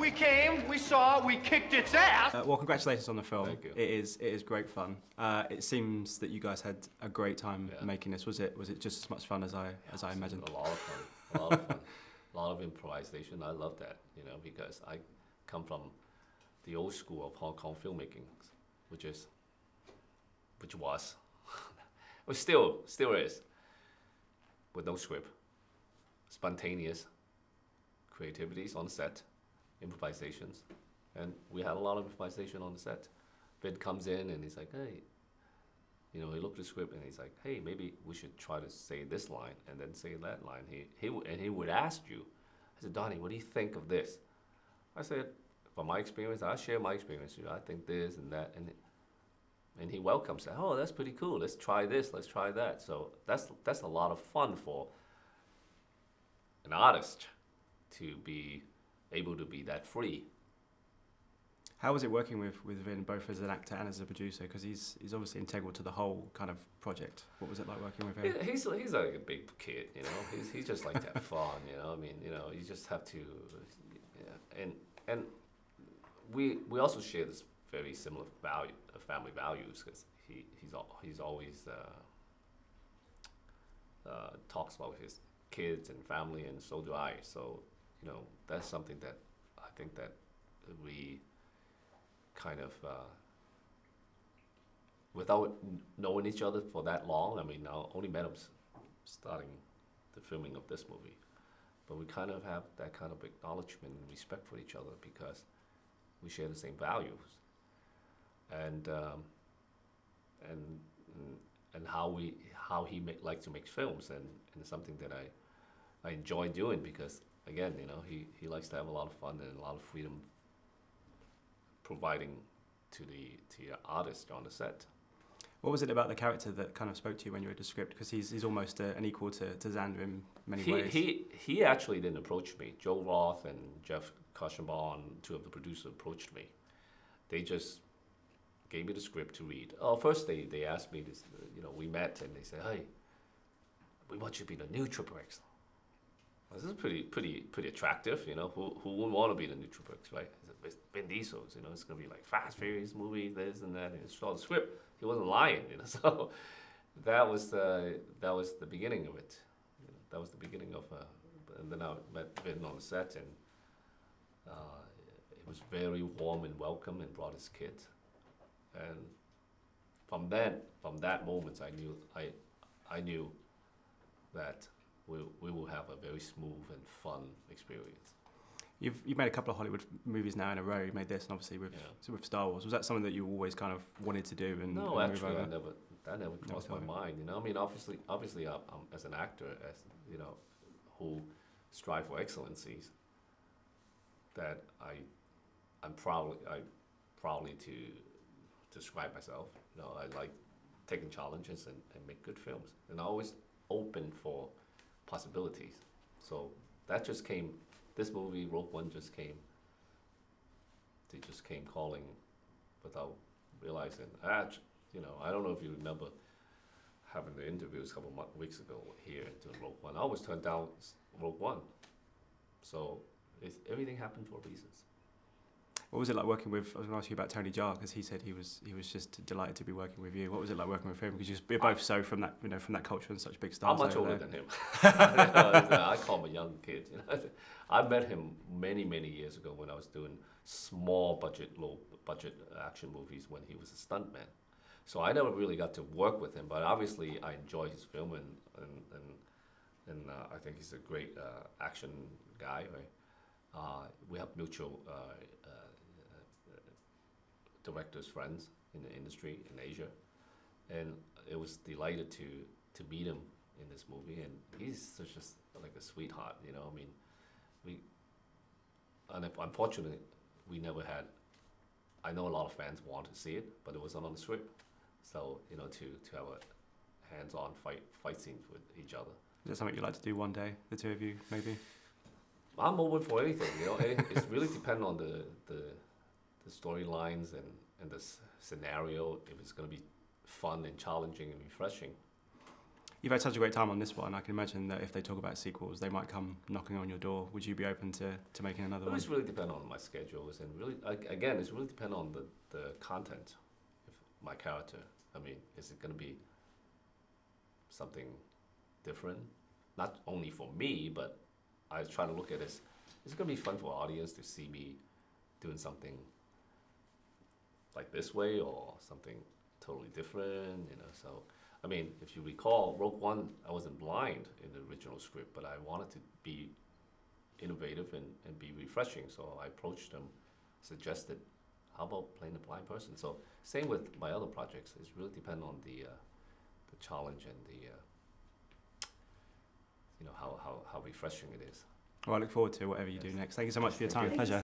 We came, we saw, we kicked its ass. Well, congratulations on the film. Thank you. It is great fun. It seems that you guys had a great time making this. Was it just as much fun as I imagined? A lot of fun. A lot of fun. A lot of improvisation. I love that, because I come from the old school of Hong Kong filmmaking, which still is, with no script, spontaneous creativities on set, improvisations, and we had a lot of improvisation on the set. Vin comes in and he's like, hey, he looked at the script and he's like, hey, maybe we should try to say this line and then say that line. He would ask you. I said, Donnie, what do you think of this? I said, from my experience, I share my experience. I think this and that, and he welcomes it. Oh, that's pretty cool. Let's try this. Let's try that. So that's a lot of fun for an artist to be able to be that free. How was it working with Vin, both as an actor and as a producer? Because he's obviously integral to the whole kind of project. What was it like working with him? He's like a big kid, He's just like to have fun, you just have to, and we also share this very similar family values, because he's always talks about his kids and family, and so do I. So that's something that I think that we kind of, without knowing each other for that long, I only met him starting the filming of this movie, but we kind of have that kind of acknowledgement and respect for each other because we share the same values, and how he likes to make films, and it's something that I enjoy doing because, again, he likes to have a lot of fun and a lot of freedom providing to the artist on the set. What was it about the character that kind of spoke to you when you read the script? Because he's almost an equal to Xander in many ways. He actually didn't approach me. Joe Roth and Jeff Koschenbaum, two of the producers, approached me. They just gave me the script to read. Oh, first they asked me this. We met and they said, "Hey, we want you to be the new xXx." This is pretty attractive, Who wouldn't want to be the new xXx, right? It's Vin Diesel's, It's gonna be like Fast Furious movie, this and that. And he saw the script. He wasn't lying, So that was the beginning of it. That was the beginning of. And then I met Vin on the set, and it was very warm and welcome, and brought his kid. And from that moment, I knew that we will have a very smooth and fun experience. You've made a couple of Hollywood movies now in a row. You made this, and obviously with Star Wars. Was that something that you always kind of wanted to do? No, actually, that never crossed my mind. Obviously, I'm as an actor, who strive for excellencies, that I'm proudly to describe myself. I like taking challenges and make good films, and I'm always open for possibilities. So that just came. This movie, Rogue One, just came. They just came calling, without realizing. I don't know if you remember having the interviews a couple weeks ago here doing Rogue One. I always turned down Rogue One. So everything happened for reasons. What was it like working with? I was going to ask you about Tony Jaa, because he said he was just delighted to be working with you. What was it like working with him? Because you're both so from that from that culture and such big stars. I'm much older than him. I call him a young kid. I met him many years ago when I was doing low budget action movies when he was a stuntman. So I never really got to work with him, but obviously I enjoy his film, and I think he's a great action guy. Right? We have mutual directors, friends in the industry in Asia, and it was delighted to meet him in this movie, and he's such a sweetheart, unfortunately we never had. I know a lot of fans wanted to see it, but it wasn't on the script. So to have a hands-on fight scenes with each other. Is that something you'd like to do one day, the two of you, maybe? I'm open for anything. It's really depend on the storylines and the scenario, if it's going to be fun and challenging and refreshing. You've had such a great time on this one. I can imagine that if they talk about sequels, they might come knocking on your door. Would you be open to making another one? It really depend on my schedules, and really, again, it's really depend on the content of my character. I mean, is it going to be something different? Not only for me, but I try to look at it as, is it going to be fun for audience to see me doing something like this way or something totally different, you know? So, I mean, if you recall, Rogue One, I wasn't blind in the original script, but I wanted to be innovative and be refreshing. So I approached them, suggested, how about playing a blind person? So same with my other projects. It really depends on the challenge and the how refreshing it is. Well, I look forward to whatever you do next. Thank you so much for your time. Pleasure.